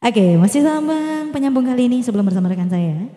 Oke, masih sambung penyambung kali ini sebelum bersama rekan saya.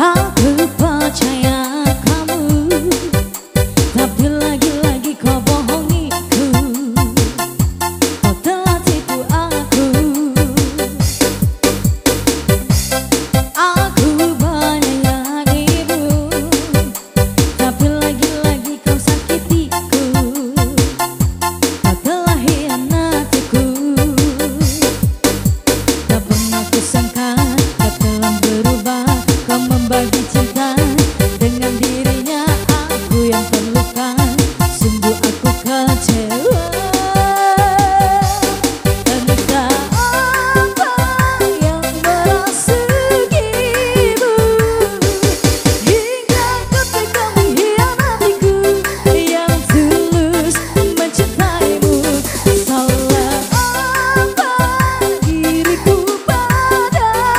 Aku percaya kamu, tapi lagi-lagi kau bohongiku. Kau telah tipu aku. Aku menyayangimu, tapi lagi-lagi kau sakitiku. Kau telah hianatiku. Tak pernah kusangka kau telah berubah. Kau membagi cinta dengan dirinya, aku yang terluka. Sungguh aku kecewa. Entah apa yang merasukimu, hingga ketika mengkhianatiku yang tulus mencintaimu. Salah apa diriku padamu,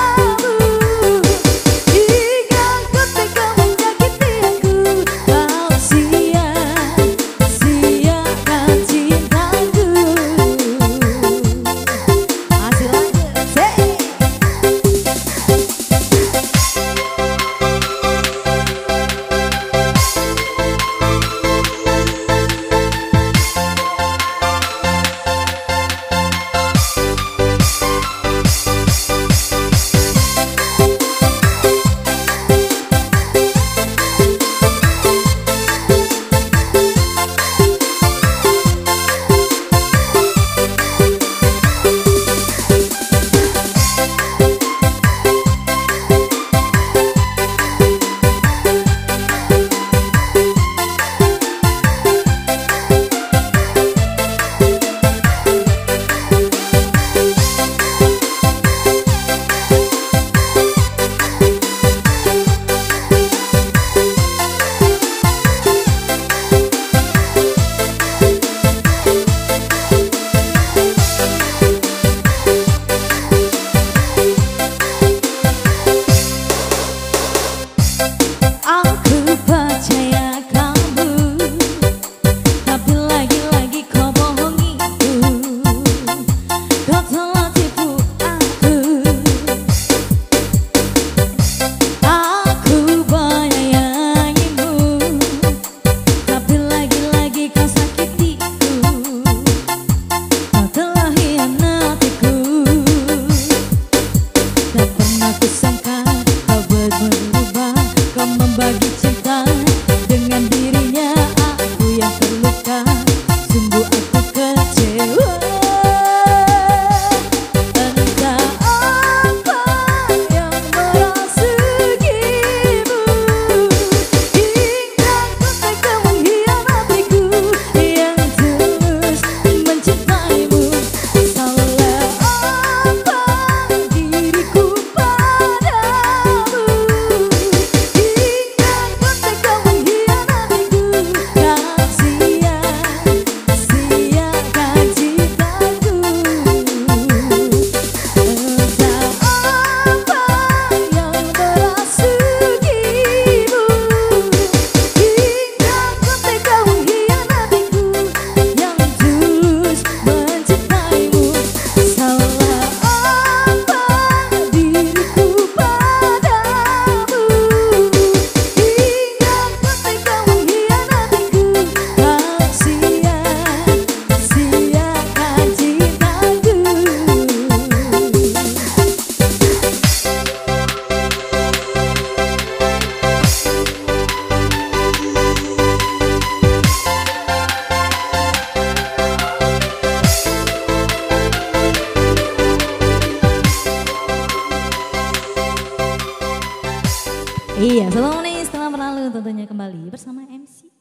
Iya, 1 menit setelah berlalu tentunya kembali bersama MC